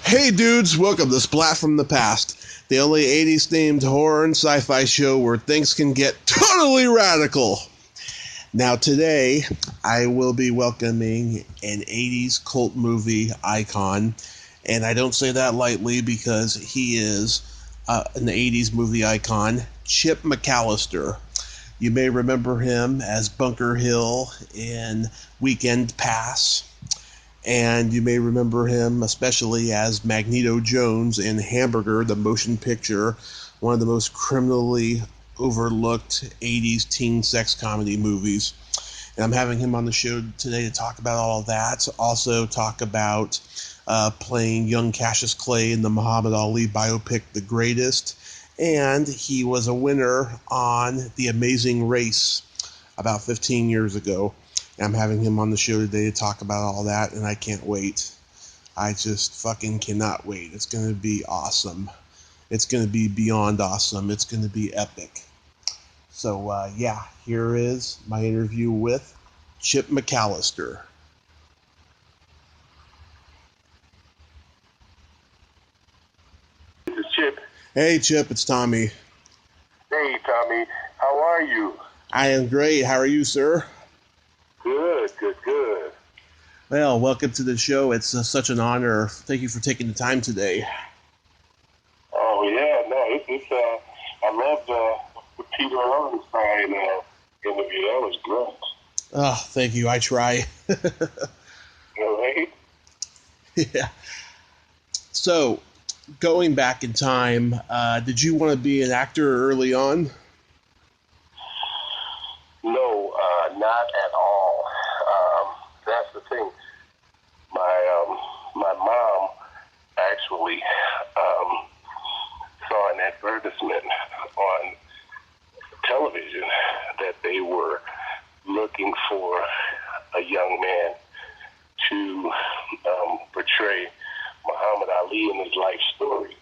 Hey dudes, welcome to Splat from the Past, the only 80s themed horror and sci-fi show where things can get totally radical. Now today, I will be welcoming an 80s cult movie icon, and I don't say that lightly because he is an 80s movie icon, Chip McAllister. You may remember him as Bunker Hill in Weekend Pass. And you may remember him especially as Magneto Jones in Hamburger The Motion Picture, one of the most criminally overlooked 80s teen sex comedy movies. And I'm having him on the show today to talk about all of that. Also talk about playing young Cassius Clay in the Muhammad Ali biopic The Greatest. And he was a winner on The Amazing Race about 15 years ago. I'm having him on the show today to talk about all that, and I can't wait. I just fucking cannot wait. It's going to be awesome. It's going to be beyond awesome. It's going to be epic. So, here is my interview with Chip McAllister. This is Chip. Hey, Chip, it's Tommy. Hey, Tommy. How are you? I am great. How are you, sir? Good. Well, welcome to the show. It's such an honor. Thank you for taking the time today. Oh, yeah, no, it's I loved the Peter Ornstein interview. That was great. Oh, thank you. I try. Right? Yeah. So, going back in time, did you want to be an actor early on? No, not at all. That's the thing. My mom actually saw an advertisement on television that they were looking for a young man to portray Muhammad Ali in his life story.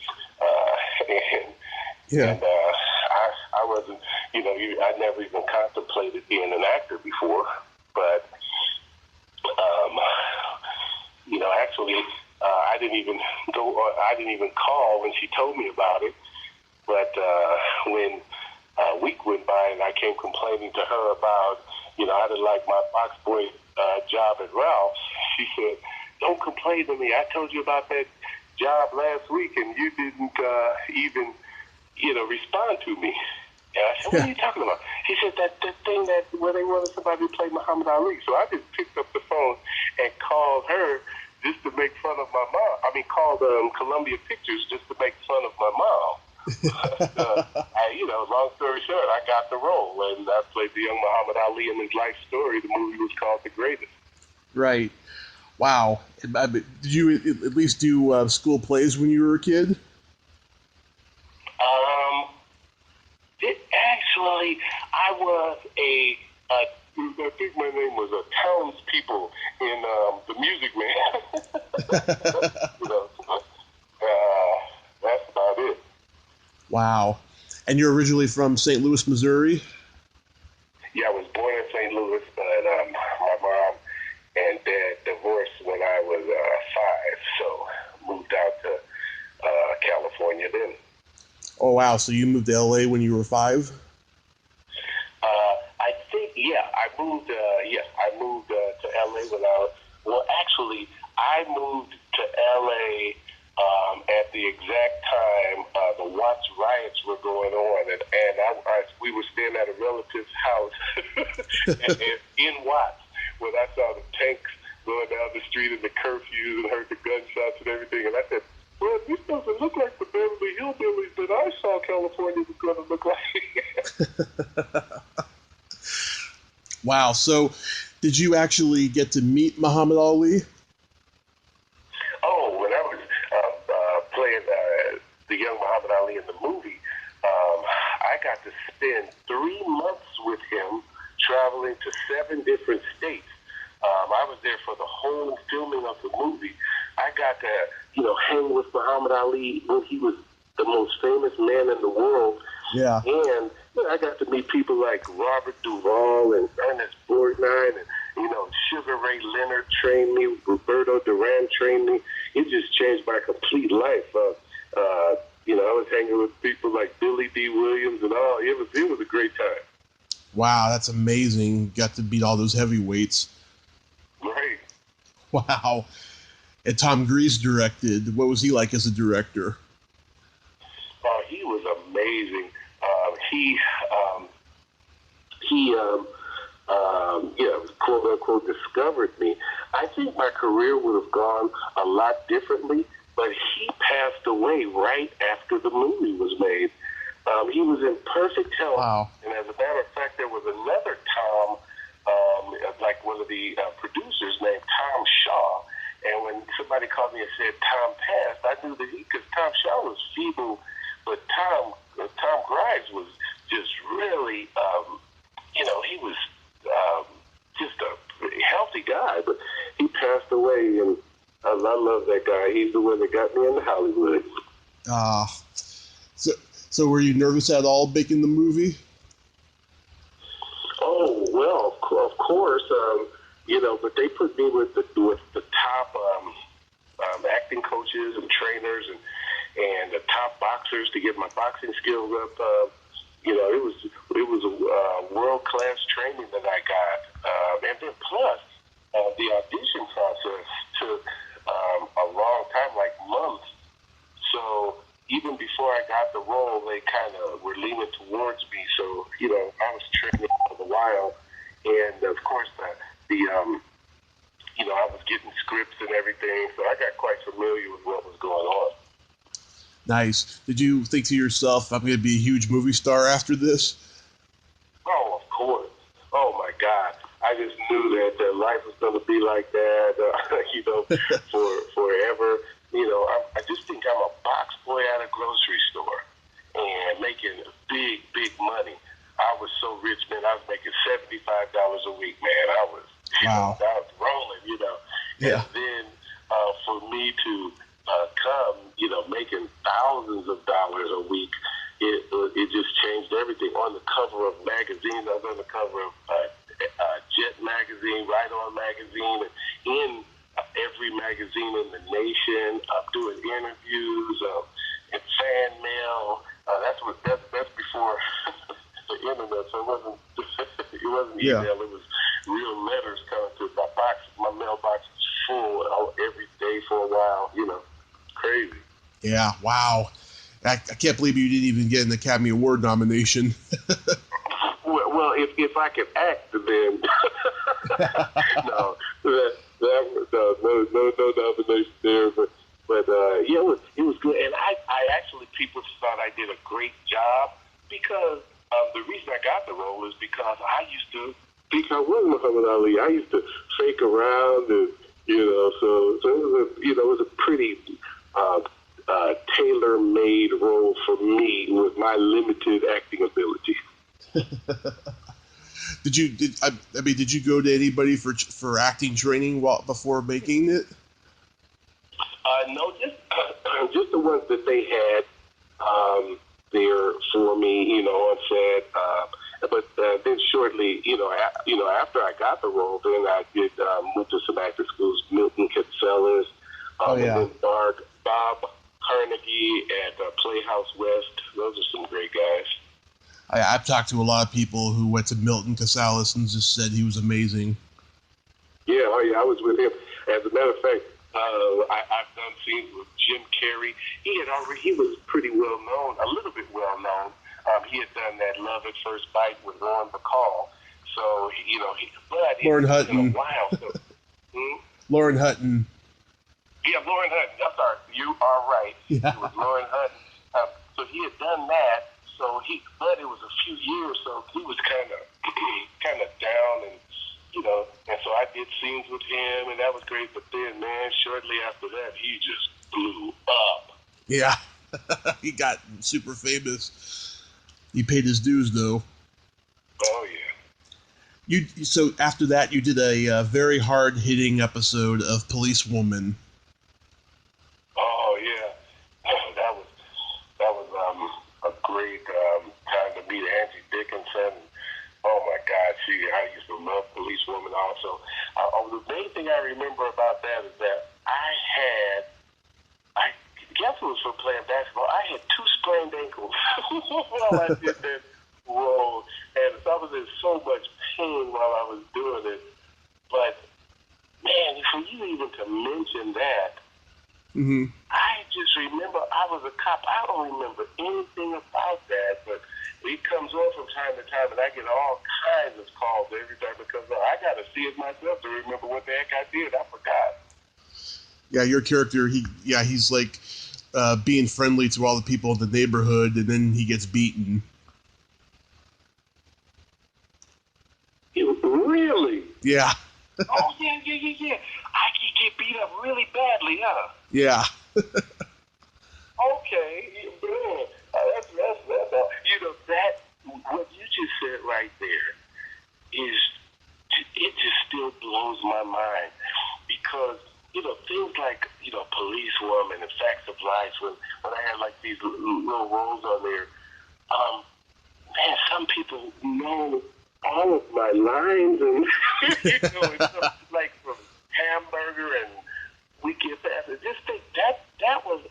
And I wasn't, I never even contemplated being an actor before, but actually, I didn't even call when she told me about it. But when a week went by and I came complaining to her about, I didn't like my box boy job at Ralph's, she said, "Don't complain to me. I told you about that job last week and you didn't even, respond to me." And I said, "What are you talking about?" She said, that thing where they wanted somebody to play Muhammad Ali. So I just picked up the phone and called her just to make fun of my mom. I mean, called Columbia Pictures just to make fun of my mom. Long story short, I got the role, and I played the young Muhammad Ali in his life story. The movie was called The Greatest. Right. Wow. Did you at least do school plays when you were a kid? Actually, I was I think my name was townspeople in The Music Man. That's about it. Wow. And you're originally from St. Louis, Missouri? Yeah, I was born in St. Louis, but my mom and dad divorced when I was 5, so moved out to California then. Oh, wow. So you moved to L.A. when you were 5? I moved to L.A. I moved to L.A. At the exact time the Watts riots were going on, and we were staying at a relative's house in Watts when I saw the tanks going down the street and the curfews and heard the gunshots and everything, and I said, "Well, this doesn't look like the Beverly Hillbillies that I saw California was going to look like." Wow. So did you actually get to meet Muhammad Ali? Oh, when I was playing the young Muhammad Ali in the movie, I got to spend 3 months with him traveling to 7 different states. I was there for the whole filming of the movie. I got to, hang with Muhammad Ali when he was the most famous man in the world. Yeah. And I got to meet people like Robert Duvall and Ernest Borgnine and Sugar Ray Leonard trained me, Roberto Duran trained me. It just changed my complete life. I was hanging with people like Billy D. Williams and all. It was a great time. Wow, that's amazing. Got to beat all those heavyweights. Right. Wow. And Tom Grease directed. What was he like as a director? He was amazing. Quote unquote, discovered me. I think my career would have gone a lot differently, but he passed away right after the movie was made. He was in perfect health. Wow. And as a matter of fact, there was another Tom, like one of the producers named Tom Shaw. And when somebody called me and said Tom passed, I knew that because Tom Shaw was feeble, but Tom Grimes was just really, he was just a healthy guy. But he passed away, and I love that guy. He's the one that got me into Hollywood. So were you nervous at all making the movie? Oh, well, of course, but they put me with the top acting coaches and trainers and the top boxers to get my boxing skills up. It was a world-class training that I got. And then plus, the audition process took a long time, like months. So even before I got the role, they kind of were leaning towards me. So, I was training for a while. And, of course, I was getting scripts and everything. So I got quite familiar with what was going on. Nice. Did you think to yourself, I'm going to be a huge movie star after this? Oh, of course. Oh, my God. I just knew that life was going to be like that, for forever. I just think I'm a box boy at a grocery store and making big, big money. I was so rich, man. I was making $75 a week, man. I was rolling, Yeah. And then for me to come, making thousands of dollars a week, it just changed everything. On the cover of magazines, I was on the cover of Jet magazine, Right On magazine, and in every magazine in the nation. I'm doing interviews and fan mail. That's before the internet, so it wasn't Yeah. email. It was real letters coming to my box. My mailbox was full every day for a while. Crazy. Yeah, wow. I can't believe you didn't even get an Academy Award nomination. Well, if I could act, then no nomination there. But it was good, and I actually, people thought I did a great job because the reason I got the role is because I used to think I was Muhammad Ali. I used to fake around, and so it was a pretty tailor-made role for me with my limited acting ability. Did you go to anybody for acting training before making it? No, just the ones that they had there for me, on set. But then shortly, after I got the role, then I did went to some acting schools, Milton Katselas, and then Bob Carnegie at Playhouse West. Those are some great guys. I've talked to a lot of people who went to Milton Katselas and just said he was amazing. Yeah, I was with him. As a matter of fact, I've done scenes with Jim Carrey. He was pretty well known, a little bit well known. He had done that Love at First Bite with Lauren Bacall. So, Lauren Hutton. Been a while. So, Lauren Hutton. Yeah, Lauren Hutton. I'm sorry. You are right. Yeah. It was Lauren Hutton. So he had done that. But it was a few years, so he was kind of down, and and so I did scenes with him, and that was great. But then, man, shortly after that, he just blew up. Yeah, he got super famous. He paid his dues, though. Oh yeah. So after that, you did a very hard-hitting episode of Policewoman. Oh yeah, that was a great time to meet Angie Dickinson. Oh my God, I used to love Policewoman also. was for playing basketball. I had 2 sprained ankles while I did that role, and I was in so much pain while I was doing it. But man, for you even to mention that, I just remember I was a cop. I don't remember anything about that, but it comes on from time to time, and I get all kinds of calls every time it comes on. I got to see it myself to remember what the heck I did. I forgot. Yeah, your character, he's like being friendly to all the people in the neighborhood, and then he gets beaten. Really? Yeah. Oh, yeah. I can get beat up really badly, huh? Yeah. Okay, man. That's that what you just said right there is, it just still blows my mind, because things like Policewoman and Facts of Life, when I had like these little roles on there, man, some people know all of my lines, and it's like from Hamburger and Weekend Pass. And just think that was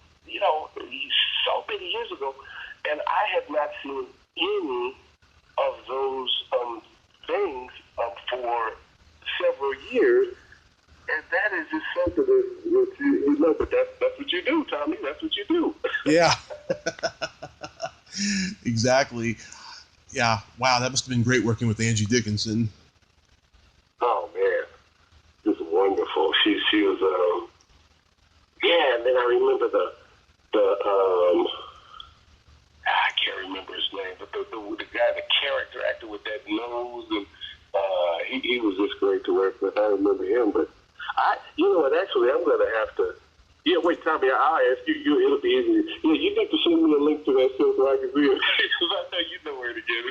so many years ago, and I have not seen any of those things for several years, and that is just something that you know. But that's what you do, Tommy. That's what you do. Yeah. Exactly. Yeah. Wow, that must have been great working with Angie Dickinson. Oh man, it was wonderful. She was and then I remember the I can't remember his name, but the guy, the character actor with that nose, and he was just great to work with. I remember him, but you know what? Actually, I'm gonna have to. Yeah, wait, Tommy, I'll ask you. It'll be easy. Yeah, you need to send me a link to that show so I can see it, because I know you know where to get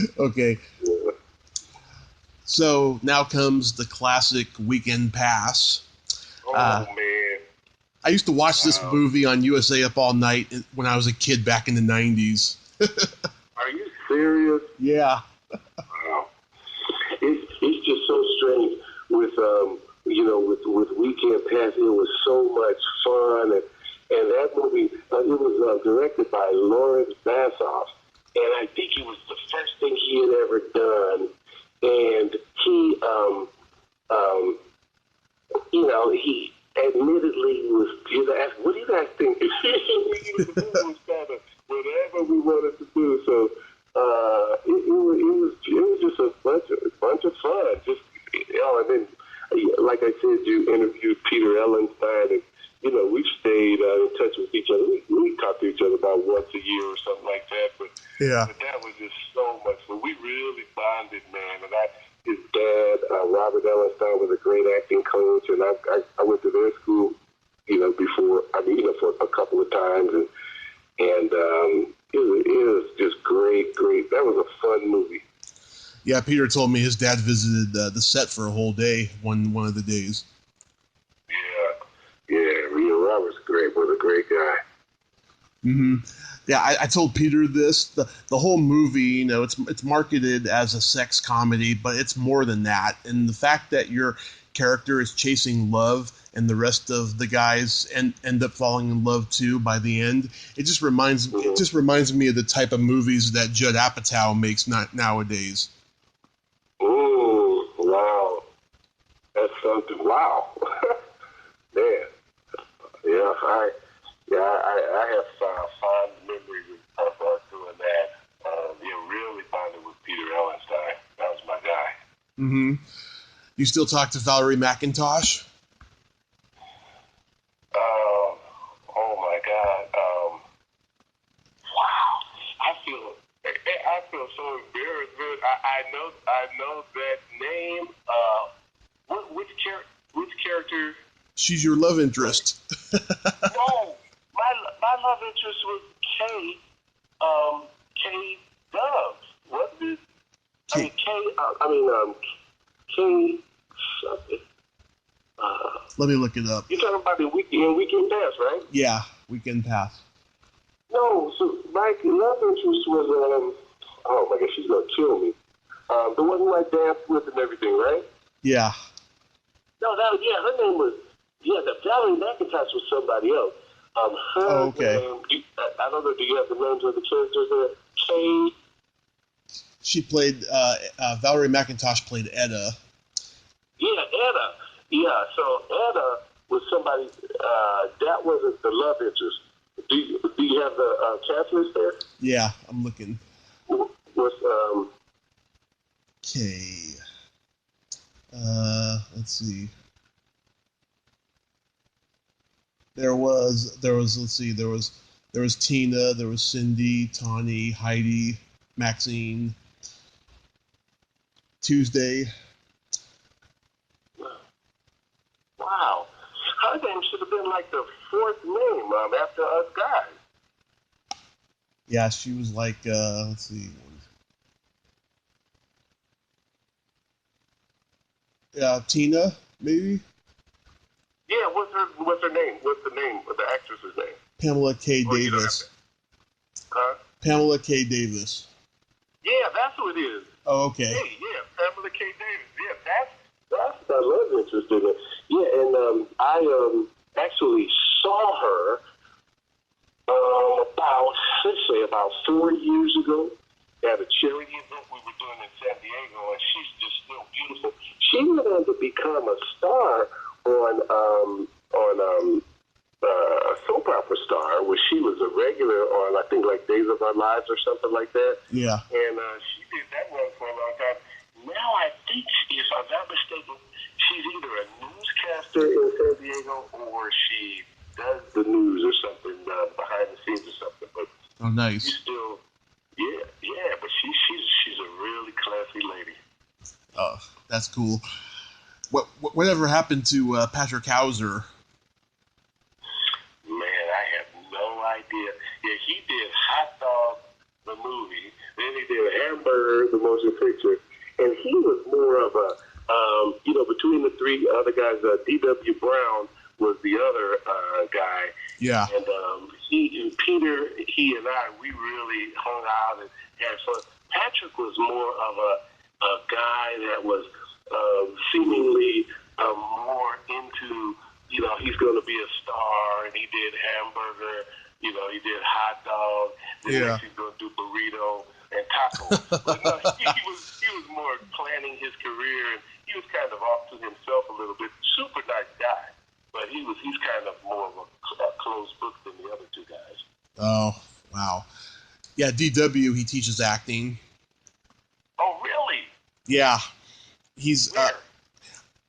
it. Okay. Yeah. So now comes the classic Weekend Pass. Oh, man. I used to watch this movie on USA Up All Night when I was a kid back in the 90s. Are you serious? Yeah. Wow. It's just so strange with with Weekend Pass. It was so much fun, and that movie it was directed by Lawrence Bassoff, and I think it was the first thing he had ever done, and he he admittedly was. What do you guys think? The movie was kind of whatever we wanted to do, so it was just a bunch of fun. Just and then like I said, you interviewed Peter Ellenstein, and we've stayed in touch with each other. We talk to each other about once a year or something like that. But that was just so much fun. We really bonded, man. And his dad, Robert Ellenstein, was a great acting coach, and I went to their school, before. For a couple of times, and it was just great. That was a fun movie. Yeah, Peter told me his dad visited the set for a whole day one of the days. Yeah, Robert's great. Was a great guy. Mm-hmm. Yeah, I told Peter this. The whole movie, it's marketed as a sex comedy, but it's more than that. And the fact that your character is chasing love and the rest of the guys end up falling in love too by the end, it just reminds me of the type of movies that Judd Apatow makes nowadays. Wow. That's something. Wow. Man. Yeah, I have fond memories of doing that. Really bonded with Peter Ellenstein. That was my guy. Mm-hmm. You still talk to Valerie McIntosh? Oh my God. Wow. I feel so embarrassed, man. I know that name. Which character? She's your love interest. No, my love interest was Kay Dubs, wasn't it? Kay something. Let me look it up. You're talking about the Weekend Pass, right? Yeah, Weekend Pass. No, so my love interest was oh my gosh, she's gonna kill me. The one who I danced with and everything, right? Yeah. No, her name was Yeah, the Valerie McIntosh was somebody else. Her okay. name, I don't know, do you have the names of the characters there? Kay. She played, Valerie McIntosh played Edda. Yeah, Edda. Yeah, so Edda was somebody, that wasn't the love interest. Do you have the cast list there? Yeah, I'm looking. Was, Okay. Let's see. There was Tina, there was Cindy, Tawny, Heidi, Maxine, Tuesday. wow. Her name should have been like the fourth name after us guys. Yeah, she was like, let's see. Tina, maybe? Yeah, what's her name? What's the name of the actress's name? Pamela K. Or you don't Davis. have to. Huh? Pamela K. Davis. Yeah, that's who it is. Oh, okay. Hey, yeah, Pamela K. Davis. Yeah, that's my love interest in it. Yeah, and I actually saw her about 4 years ago at a charity event we were doing in San Diego, and she's just still beautiful. She went on to become a star on a soap opera star, where she was a regular on, I think, like Days of Our Lives or something like that. Yeah. And she did that one for a long time. Now I think, if I'm not mistaken, she's either a newscaster in San Diego or she does the news or something behind the scenes or something. But Oh, nice. she's still, yeah. But she's a really classy lady. Oh, that's cool. Whatever happened to Patrick Hauser? Man, I have no idea. Yeah, he did Hot Dog, the movie. Then he did Hamburger, the motion picture. And he was more of a, between the three other guys, D.W. Brown was the other guy. Yeah. And Peter, he and I, we really hung out and had fun. Patrick was more of a guy that was seemingly more into, he's going to be a star, and he did Hamburger, he did Hot Dog, then next he's going to do Burrito and Taco. But no, he was more planning his career, and he was kind of off to himself a little bit. Super nice guy, but he's kind of more of a closed book than the other two guys. Oh, wow. Yeah, DW, he teaches acting. Oh, really? Yeah. He's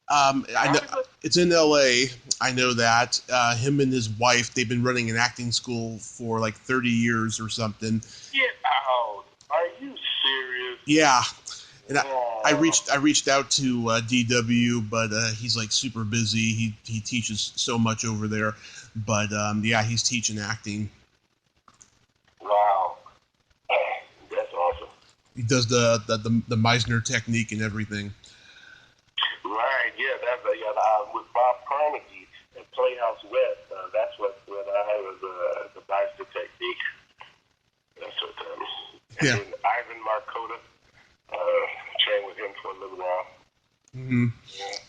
I know it's in LA. I know that. Him and his wife, they've been running an acting school for like 30 years or something. Get out. Are you serious? Yeah. And I reached out to DW, but he's like super busy. He teaches so much over there. But he's teaching acting. Wow. That's awesome. He does the Meisner technique and everything. Right, yeah, that's with Bob Carnegie at Playhouse West. That's what I was the Meisner technique. That's what. And then Ivan Markota trained with him for a little while. Mm-hmm. Yeah.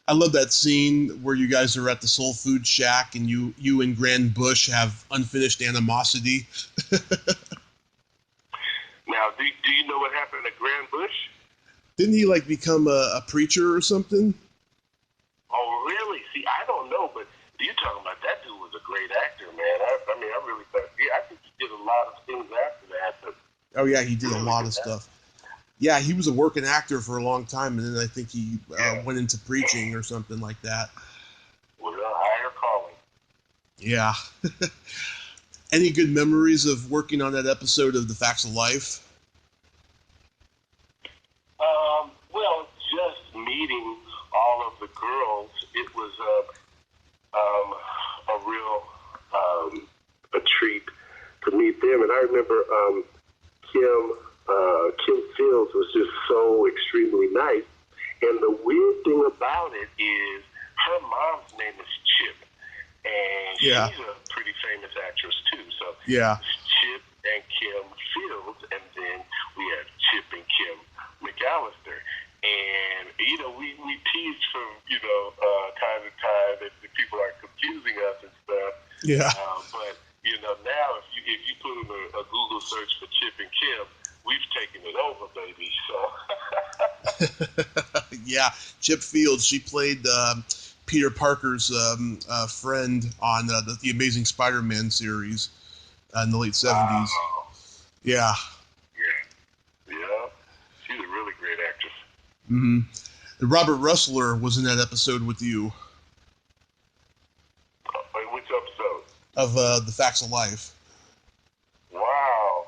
I love that scene where you guys are at the Soul Food Shack and you and Grand Bush have unfinished animosity. Now, do you know what happened at Grand Bush? Didn't he like become a preacher or something? Oh, really? See, I don't know, but you're talking about that dude was a great actor, man. I really thought, I think he did a lot of things after that. But oh yeah, he did a lot of stuff. Yeah, he was a working actor for a long time, and then I think he went into preaching or something like that. Well, higher calling. Yeah. Any good memories of working on that episode of The Facts of Life? Well, just meeting all of the girls, it was a real a treat to meet them. And I remember Kim Fields was just so extremely nice. And the weird thing about it is her mom's name is Chip. And she's a pretty famous actress, too. So Chip and Kim Fields, and then we have Chip and Kim McAllister. And, we teased from, time to time that the people us and stuff. Yeah. But now if you put in a Google search for Chip and Kim, we've taken it over, baby. So. Yeah, Chip Fields. She played Peter Parker's friend on the Amazing Spider-Man series in the late 70s. Wow. Yeah. Yeah. She's a really great actress. Mm-hmm. Robert Russler was in that episode with you. Which episode? Of The Facts of Life. Wow.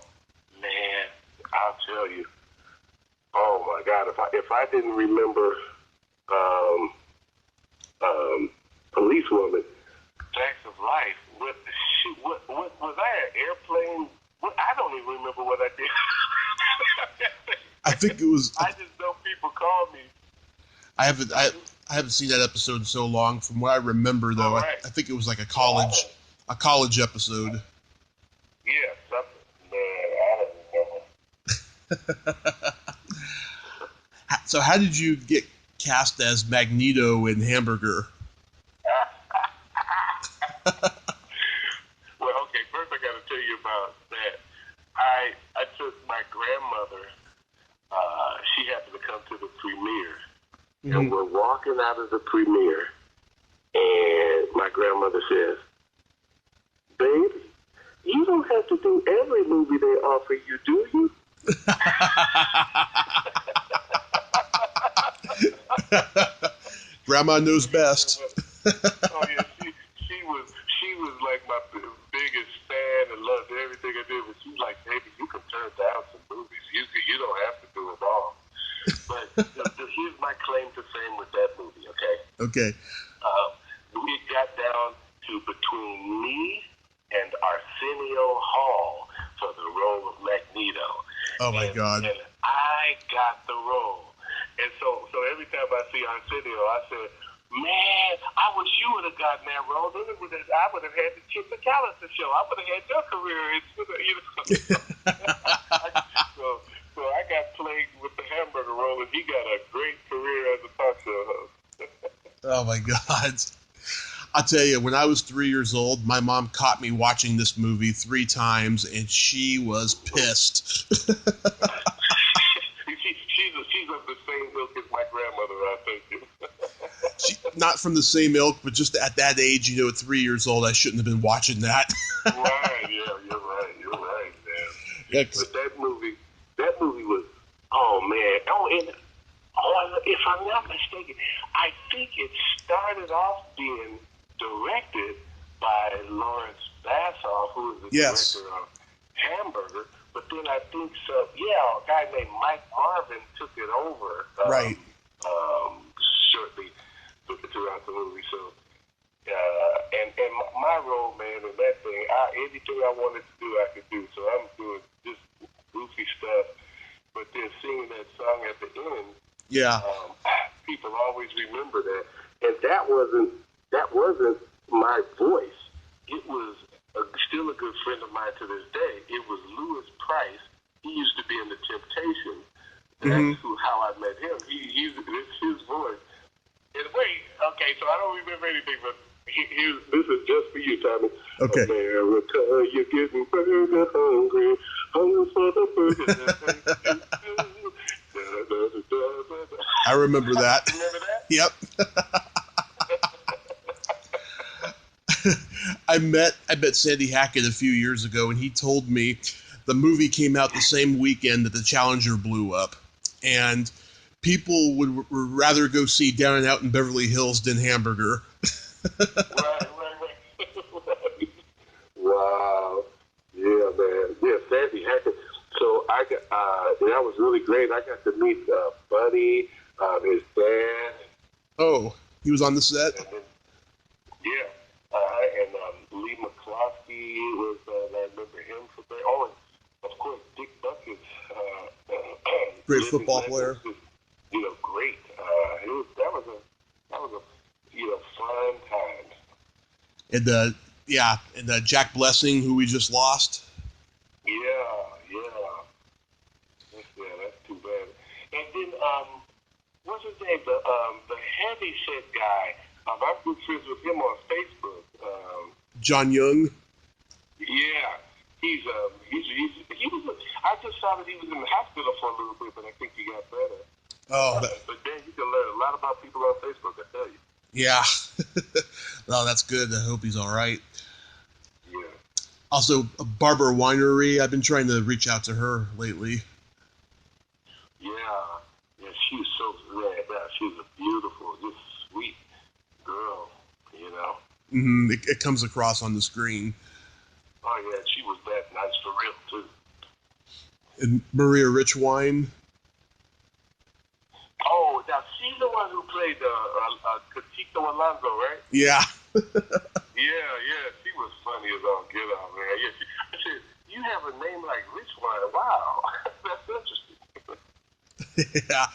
Man, I'll tell you. Oh, my God. If I didn't remember Policewoman, Facts of Life, what was I an airplane? I don't even remember what I did. I think it was. I just know people call me. I haven't seen that episode in so long. From what I remember, though, right. I think it was like a college episode. Yeah, something. Man, I don't remember. So, how did you get cast as Magneto in Hamburger? Well, okay. First, I got to tell you about that. I took my grandmother. She happened to come to the premiere. Mm-hmm. And we're walking out of the premiere, and my grandmother says, "Babe, you don't have to do every movie they offer you, do you?" Grandma knows best. Oh yeah, she was like my biggest fan and loved everything I did. But she's like, "Baby, you can turn down some movies. You don't have to do it all." But here's my claim to fame with that movie, okay? Okay. We got down to between me and Arsenio Hall for the role of Magneto. Oh, my God. And I got the role. And so every time I see Arsenio, I said, man, I wish you would have gotten that role. Then I would have had the Chip McAllister show. I would have had your career. So I got plagued with the Hamburger role, and he got a great career as a talk show host. Oh, my God. I'll tell you, when I was 3 years old, my mom caught me watching this movie 3 times, and she was pissed. She's of the same ilk as my grandmother, I think. Not from the same ilk, but just at that age, at 3 years old, I shouldn't have been watching that. Right, yeah, you're right, man. Yeah, but that movie was, oh, man. If I'm not mistaken, I think it started off being directed by Lawrence Bassoff, who is the director of Hamburger. But then I think a guy named Mike Marvin took it over. Right. Shortly throughout the movie. So, and my role, man, in that thing, anything I wanted to do, I could do. So I'm doing just goofy stuff. But then singing that song at the end, people always remember that. And that wasn't my voice. It was still a good friend of mine to this day. It was Louis Price. He used to be in The Temptations. That's how I met him. It's his voice. And wait, okay, so I don't remember anything, but this is just for you, Tommy. Okay. America, you're getting burger hungry. Hungry for the burger. I remember that. Remember that? Yep. I met Sandy Hackett a few years ago, and he told me the movie came out the same weekend that the Challenger blew up, and people would rather go see Down and Out in Beverly Hills than Hamburger. Right. Wow. Yeah, man. Yeah, Sandy Hackett. So that was really great. I got to meet Buddy, his dad. Oh, he was on the set? And Lee McCloskey was, I remember him from there. Oh, and of course, Dick Buckets. Great football player. Was, great. That was a fun time. And Jack Blessing, who we just lost. Yeah. That's too bad. And then, what's his name? The heavy set guy. I'm good friends with him on Facebook. John Young. Yeah, he was. I just saw that he was in the hospital for a little bit, but I think he got better. Oh, But then you can learn a lot about people on Facebook, I tell you. yeah. Well, that's good. I hope he's all right. Yeah. Also, Barbara Winery. I've been trying to reach out to her lately. Yeah, she's so rad. She's a beautiful, just sweet girl, you know. Mm-hmm. It comes across on the screen. Oh, yeah, she was that nice for real, too. And Maria Richwine. Oh, now she's the one who played Catito Alonso, right? Yeah. Yeah, she was funny as all get out, man. Yeah, I said, you have a name like Richwine. Wow, that's interesting. Yeah.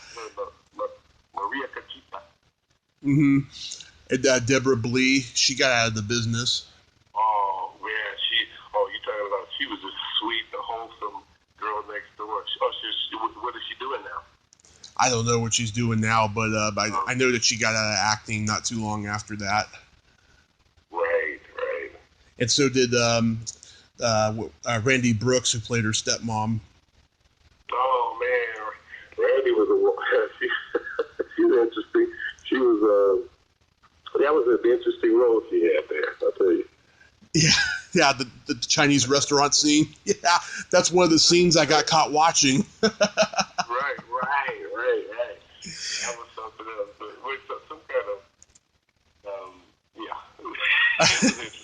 Maria Cachita. Mm-hmm. And Deborah Blee, she got out of the business. Oh, man, you talking about, she was just sweet, the wholesome girl next door. What is she doing now? I don't know what she's doing now, but I know that she got out of acting not too long after that. Right. And so did Randy Brooks, who played her stepmom. Oh, man, Randy was she's interesting. She was, that was an interesting role she had there, I'll tell you. Yeah, the Chinese restaurant scene. Yeah, that's one of the scenes I got caught watching. Right. That was something else. But with some kind of, yeah. It was interesting.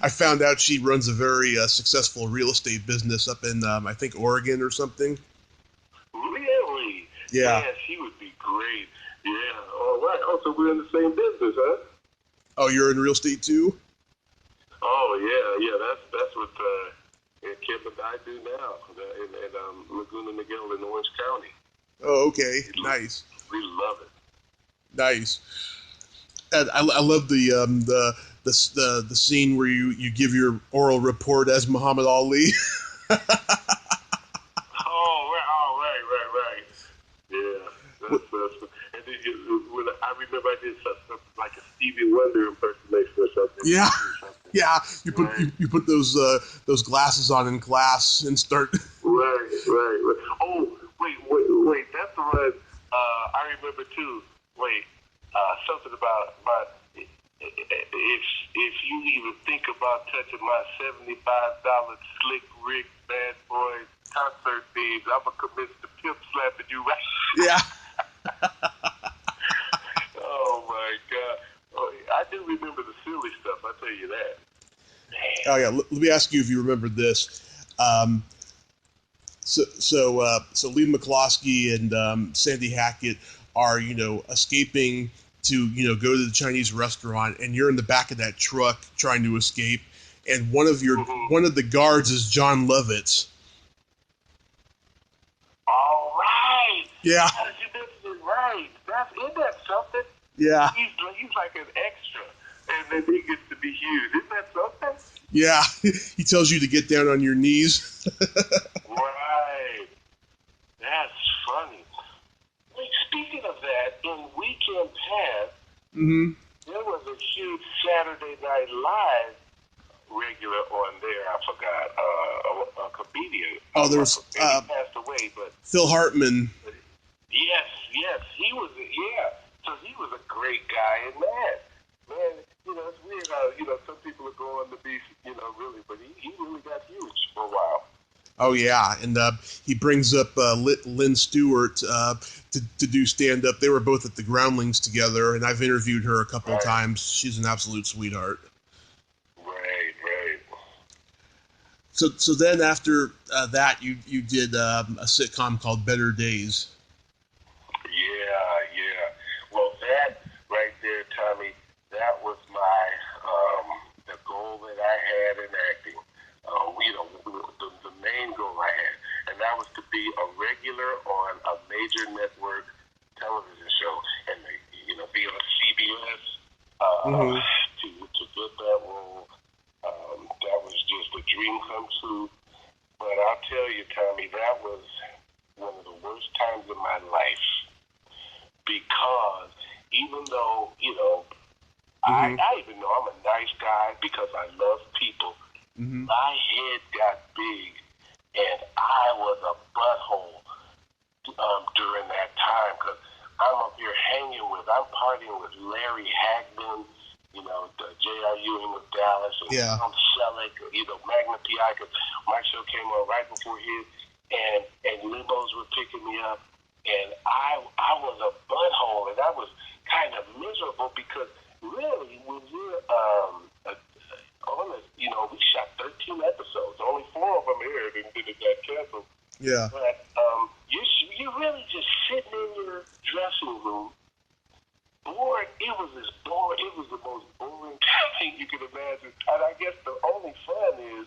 I found out she runs a very successful real estate business up in, I think, Oregon or something. Really? Yeah. Man, she would be great. Yeah. All right. Oh, so we're in the same business, huh? Oh, you're in real estate too? Oh, yeah. That's what Kim and I do now in Laguna Niguel in Orange County. Oh, okay. Nice. We love it. Nice. And I love the scene where you give your oral report as Muhammad Ali. Right. Yeah. And then I remember I did something like a Stevie Wonder impersonation or something. Yeah. You put those glasses on in class and start. Right. Oh, wait. That's the one I remember too. Wait, something about if you even think about touching my $75 Slick Rick Bad Boy concert fees, I'ma commit to pimp slapping you right. Yeah. Oh my God. Oh, I do remember the silly stuff, I tell you that. Oh yeah, let me ask you if you remember this. So Lee McCloskey and Sandy Hackett are, escaping to, go to the Chinese restaurant, and you're in the back of that truck trying to escape, and one of the guards is John Lovitz. All right. Yeah. Right. Isn't that something? Yeah. He's like an extra, and then he gets to be huge. Isn't that something? Yeah. He tells you to get down on your knees. Right. That's funny. Wait, speaking of that, in Weekend Pass, there was a huge Saturday Night Live regular on there. I forgot. A comedian. Oh, there was. He passed away, but Phil Hartman. Yes. He was. Yeah. So he was a great guy, and man, it's weird how some people are going to be, really, but he really got huge for a while. Oh yeah, and he brings up Lynn Stewart to do stand up. They were both at the Groundlings together, and I've interviewed her a couple of times. She's an absolute sweetheart. Right. So then after that, you did a sitcom called Better Days. Yeah. Well, that right there, Tommy, that was my the goal that I had in acting. The main goal I had, and that was to be a regular on a major network television show, and be on CBS. To get that role, that was just a dream come true. But I'll tell you, Tommy, that was one of the worst times of my life, because even though I even know I'm a nice guy because I love people. Mm-hmm. My head got big, and I was a butthole during that time because I'm up here I'm partying with Larry Hagman, the J.R. Ewing of Dallas, and Tom Selleck, Magna P.I. because my show came on right before his, and limos were picking me up, and I was a butthole, and I was kind of miserable because really when you're we shot 13 episodes, only 4 of them aired and then it got canceled. Yeah. But you really just sitting in your dressing room, bored. It was the most boring thing you could imagine. And I guess the only fun is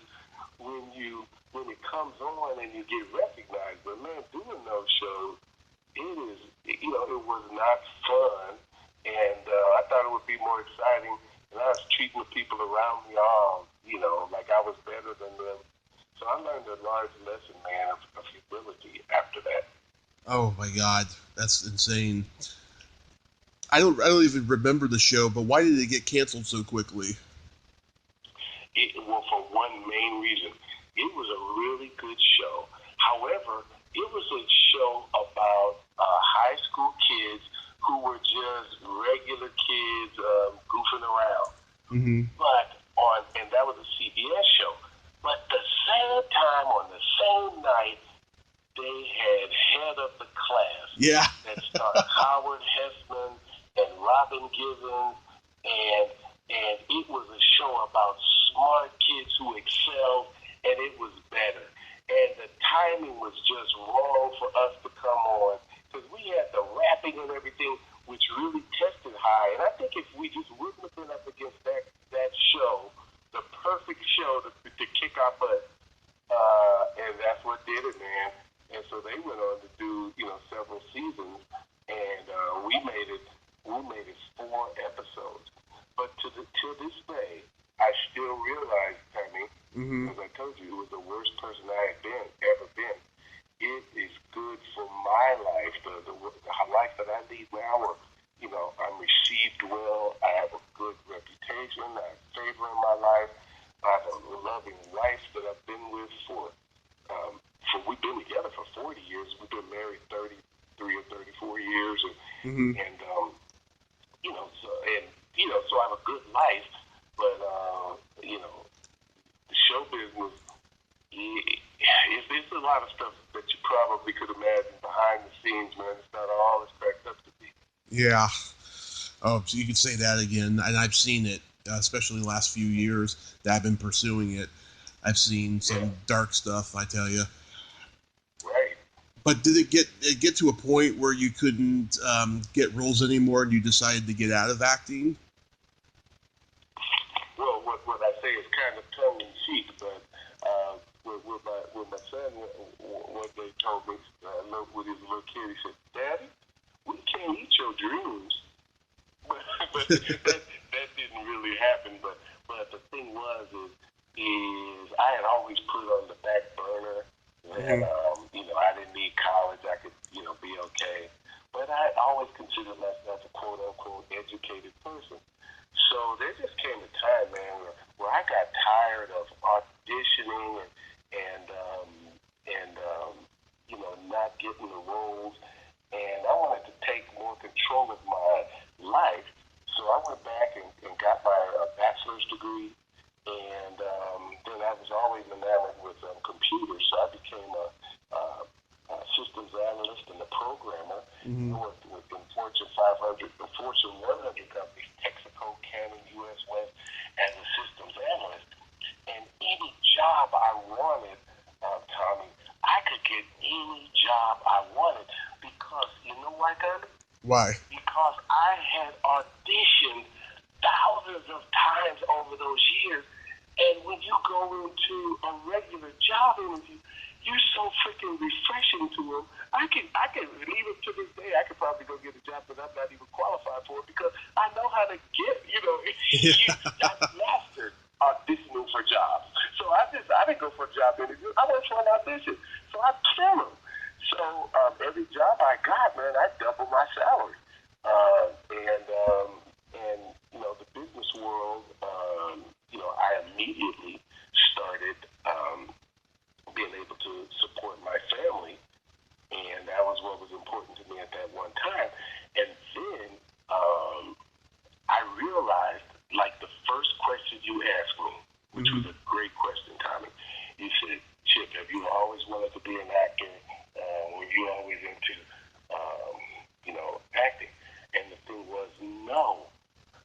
when it comes on and you get recognized. But man, doing those shows, it was not fun. And I thought it would be more exciting. And I was treating the people around me like I was better than them. So I learned a large lesson, man, of humility after that. Oh my God, that's insane. I don't even remember the show, but why did it get canceled so quickly? Well, for one main reason, it was a really good show. However, it was a show about high school kids who were just regular kids goofing around. Mm-hmm. And that was a CBS show. But the same time, on the same night, they had Head of the Class. Yeah. That starred Howard Hessman and Robin Givens, and it was a show about smart kids who excelled, and it was better. And the timing was just wrong for us to come on, because we had the rapping and everything, which really tested high. And I think if we just wouldn't have been up against that show, the perfect show to kick our butt, and that's what did it, man. And so they went on to do, several seasons, and we made it 4 episodes. But to this day, I still realize, Tommy, as I told you, it was the worst person I had ever been. It is good for my life, the life that I lead now, where, I'm received well, I have a good reputation, I have favor in my life, I have a loving wife that I've been with for we've been together for 40 years, we've been married 33 or 34 years, and so I have a good life, but, the show business, it's a lot of stuff that you probably could imagine behind the scenes, man. It's not all it's cracked up to be. Yeah. Oh, so you could say that again. And I've seen it, especially the last few years that I've been pursuing it. I've seen some dark stuff, I tell you. Right. But did it get to a point where you couldn't get roles anymore and you decided to get out of acting? Well, what I say is kind of tongue-in-cheek, but with my son, one day told me, with his little kid, he said, "Daddy, we can't eat your dreams." But that didn't really happen. But the thing is I had always put on the back burner that I didn't need college. I could be okay. But I always considered myself a quote unquote educated person. So there just came a time, man, where I got tired of auditioning and not getting the roles, and I wanted to take more control of my life. So I went back and got my bachelor's degree, and then I was always enamored with computers, so I became a systems analyst and a programmer. Worked with Fortune 500, the Fortune 100 companies, Texaco, Canon, US West, as a systems analyst. And any job I wanted, Tommy, I could get any job I wanted because, you know why, Tommy? Why? Because I had auditioned thousands of times over those years, and when you go into a regular job interview, you're so freaking refreshing to them. I can even to this day, I could probably go get a job that I'm not even qualified for because I know how to get, I've mastered auditioning for jobs. So I didn't go for a job interview. I went for an audition. So I kill them. So every job I got, man, I doubled my salary. And the business world, which was a great question, Tommy. You said, Chip, have you always wanted to be an actor? Were you always into, acting? And the thing was, no.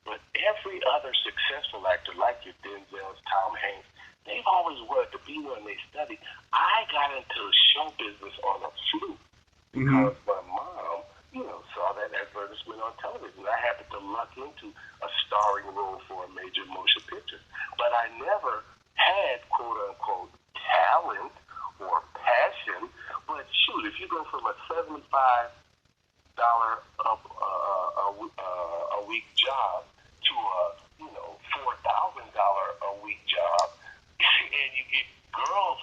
But every other successful actor, like your Denzels, Tom Hanks, they've always wanted to be when they studied. I got into show business on a fluke because my mom, saw that advertisement on television. I happened to luck into a starring role for a major motion picture. But I never had, quote unquote, talent or passion. But shoot, if you go from a $75 a week job to a $4,000 a week job, and you get girls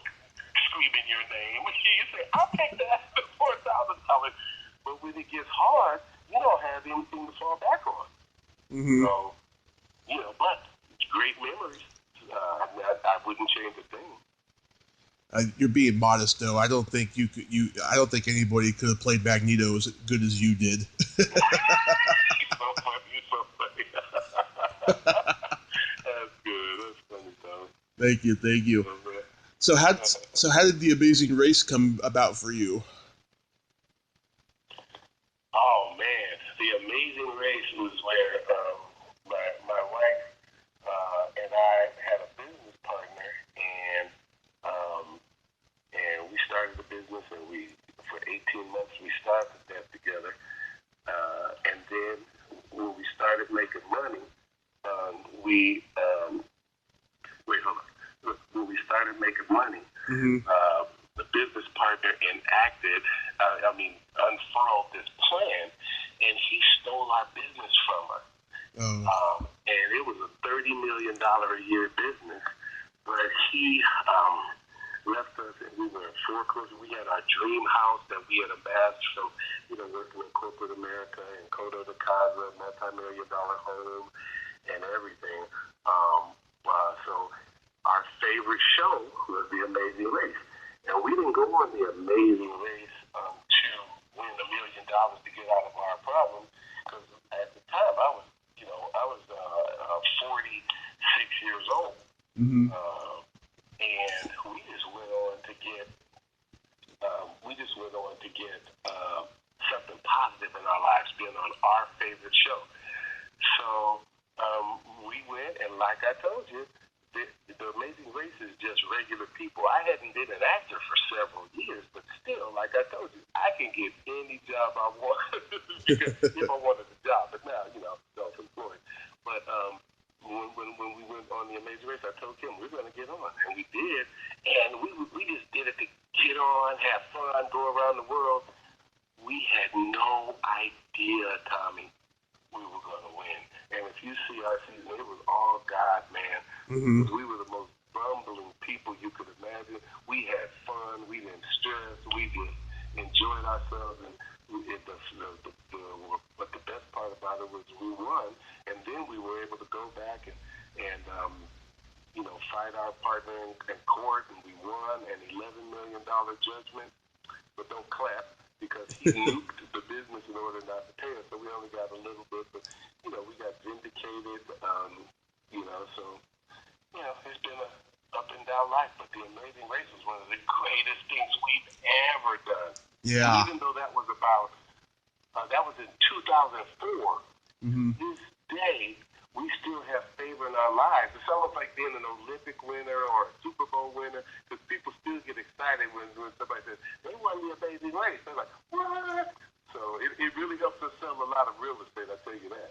screaming your name, you say, "I'll take that $4,000." But when it gets hard, you don't have anything to fall back on. So, but it's great memories. I wouldn't change a thing. You're being modest, though. I don't think I don't think anybody could have played Magneto as good as you did. You're so funny. That's good. That's funny, Tom. Thank you. So how did The Amazing Race come about for you? Oh man, The Amazing Race was where my wife and I had a business partner, and we started the business, and for 18 months we started that together, and then when we started making money, when we started making money, the business partner unfurled this plan, and he stole our business from us. And it was a $30 million a year business, but he left us, and we were in foreclosure. We had our dream house that we had amassed from, working in corporate America and Coto de Casa, multi-million-dollar home, and everything. So our favorite show was The Amazing Race. And we didn't go on The Amazing Race to win $1 million to get out of our problem, because at the time I was 46 years old. And we just went on to get something positive in our lives, being on our favorite show. So we went, and like I told you, the Amazing Race is just regular people. I hadn't been an actor for several years, but still, like I told you, I can get any job I want if I wanted a job. But now, self-employed. But when we went on The Amazing Race, I told Kim, we're going to get on. And we did. And we just did it to get on, have fun, go around the world. We had no idea, Tommy, we were going to win. And if you see our season, it was all God, man. We were the most bumbling people you could imagine. We had fun. We didn't stress. We just enjoyed ourselves. But the best part about it was we won. And then we were able to go back and fight our partner in court, and we won an $11 million judgment. But don't clap, because he nuked the business in order not to pay us. So we only got a little bit, but we got vindicated. It's been an up and down life, but The Amazing Race was one of the greatest things we've ever done. Yeah. Even though that was in 2004, this day, we still have favor in our lives. It's almost like being an Olympic winner or a Super Bowl winner, because people still get excited when somebody says, they won The Amazing Race. They're like, what? So it really helps us sell a lot of real estate, I'll tell you that.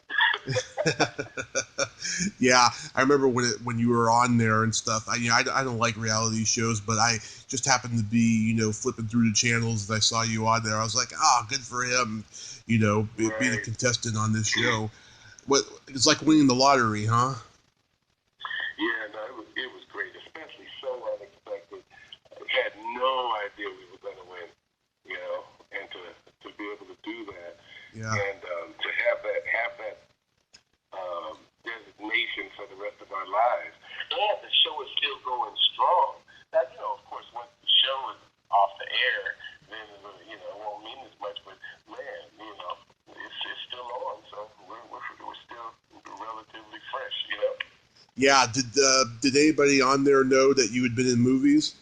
Yeah, I remember when you were on there and stuff. I don't like reality shows, but I just happened to be, flipping through the channels and I saw you on there. I was like, good for him, being a contestant on this show. It's like winning the lottery, huh? Yeah, no, it was great, especially so unexpected. I had no idea we were going to win, and to be able to do that, and to have that designation for the rest of our lives. And the show is still going strong. Now, of course, once the show is off the air, then it won't mean as much. But man, it's still on, so we're still relatively fresh, Yeah, did anybody on there know that you had been in movies?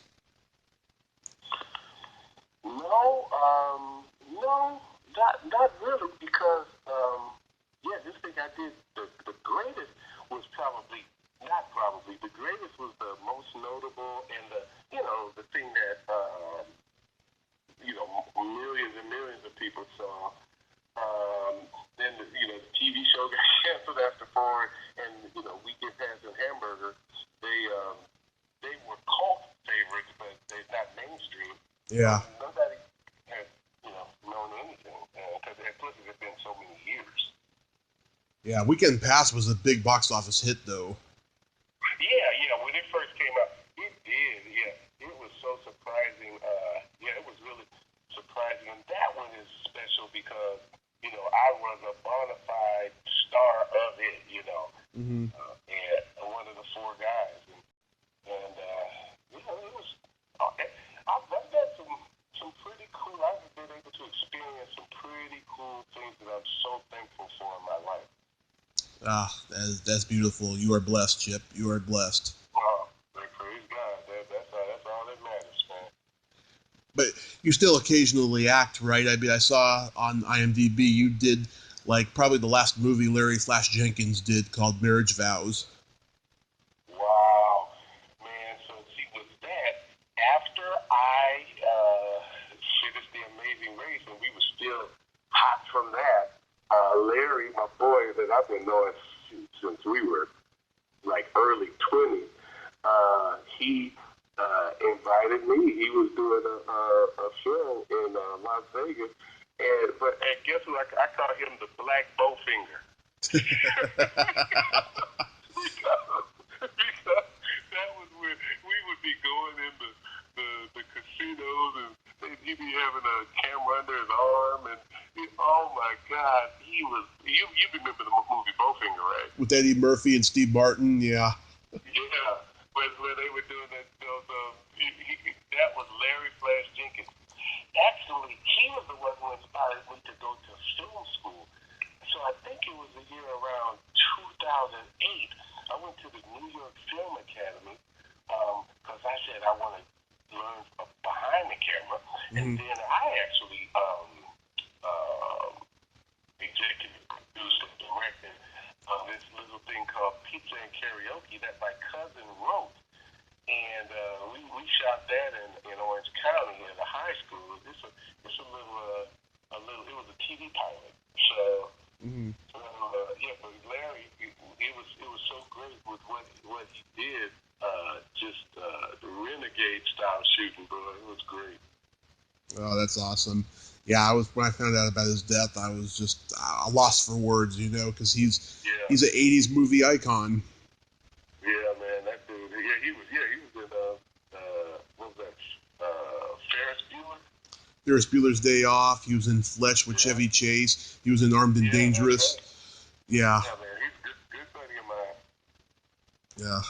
No, no, not really, because yeah, this thing I did, the greatest was probably not probably the greatest was the most notable and the thing that millions and millions of people saw. Then the TV show got canceled after four, and Weekend Pass and Hamburger, they were cult favorites, but they're not mainstream. Yeah. Nobody had known anything because plus it had been so many years. Yeah, Weekend Pass was a big box office hit, though. Yeah. When it first came out, it did. Yeah, it was so surprising. Yeah, it was really surprising, and that one is special because I was a bona fide star of it. Mm-hmm. And one of the four guys, and it was. I've done some pretty cool. I've been able to experience some pretty cool things that I'm so thankful for in my life. Ah, that's beautiful. You are blessed, Chip. You are blessed. Oh, praise God. That's all that matters, man. But you still occasionally act, right? I mean, I saw on IMDb you did like probably the last movie Larry Flash Jenkins did called Marriage Vows. Wow, man. So see, with that, after I finished The Amazing Race, and we were still hot from that, Larry, my boy that I've been knowing since we were like early 20s, he invited me. He was doing a film in Las Vegas, and guess who? I call him the Black Bowfinger. because that was when we would be going in the casinos, and he'd be having a camera under his arm, and oh my God, he was. You remember the movie Bowfinger, right? With Eddie Murphy and Steve Martin, yeah. Yeah, where they were doing that. That was Larry Flash Jenkins. Actually, he was the one who inspired me to go to film school. So I think it was the year around 2008. I went to the New York Film Academy because I said I want to learn behind the camera, and then I actually executive produced and directed this little thing called Pizza and Karaoke that my cousin wrote. And we shot that in Orange County at a high school. It's a little it was a TV pilot. So yeah, but Larry, it was so great with what he did. Just the renegade style shooting, bro. It was great. Oh, that's awesome. Yeah, when I found out about his death, I was just lost for words, because he's an '80s movie icon. Yeah, man, that dude. Yeah, he was in what was that? Ferris Bueller. Ferris Bueller's Day Off. He was in Flesh with Chevy Chase. He was in Armed and Dangerous. Right. Yeah. Yeah, man, he's a good buddy of mine. Yeah.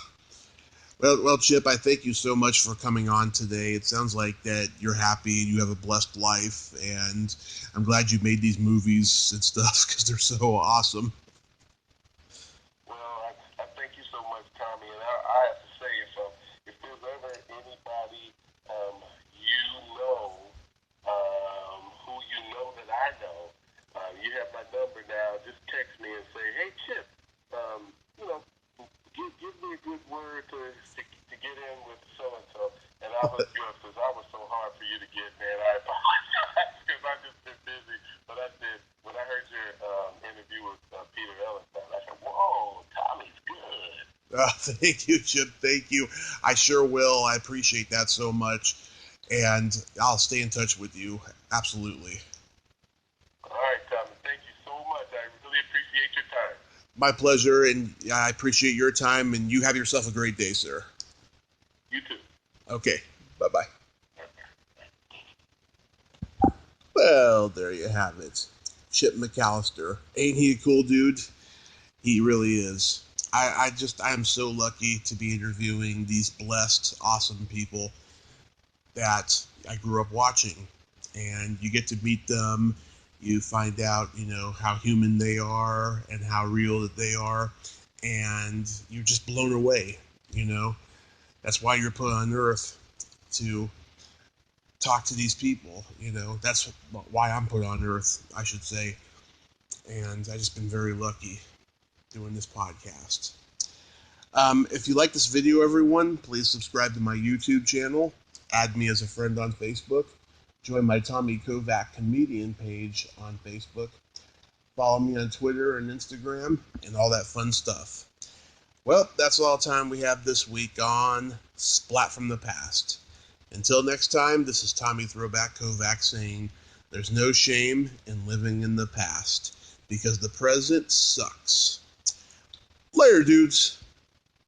Well, Chip, I thank you so much for coming on today. It sounds like that you're happy and you have a blessed life, and I'm glad you made these movies and stuff because they're so awesome. Well, I thank you so much, Tommy, and I have to say, if there's ever anybody who that I know, you have my number now. Just text me and say, "Hey, Chip, give me a good word to get in with so and so," and I'll hook you up because I was so hard for you to get, man. I apologize because I've just been busy. But I said when I heard your interview with Peter Ellenstein, I said, "Whoa, Tommy's good." Thank you, Chip. Thank you. I sure will. I appreciate that so much, and I'll stay in touch with you. Absolutely. All right, Tommy. Thank you so much. I really appreciate your time. My pleasure, and I appreciate your time, and you have yourself a great day, sir. You too. Okay. Bye-bye. Well, there you have it. Chip McAllister. Ain't he a cool dude? He really is. I am so lucky to be interviewing these blessed, awesome people that I grew up watching. And you get to meet them. You find out, how human they are and how real that they are. and you're just blown away, That's why you're put on Earth, to talk to these people, That's why I'm put on Earth, I should say. And I've just been very lucky doing this podcast. If you like this video, everyone, please subscribe to my YouTube channel, add me as a friend on Facebook, join my Tommy Kovac comedian page on Facebook, follow me on Twitter and Instagram, and all that fun stuff. Well, that's all the time we have this week on Splat from the Past. Until next time, this is Tommy Throwback Kovac saying, there's no shame in living in the past, because the present sucks. Later, dudes.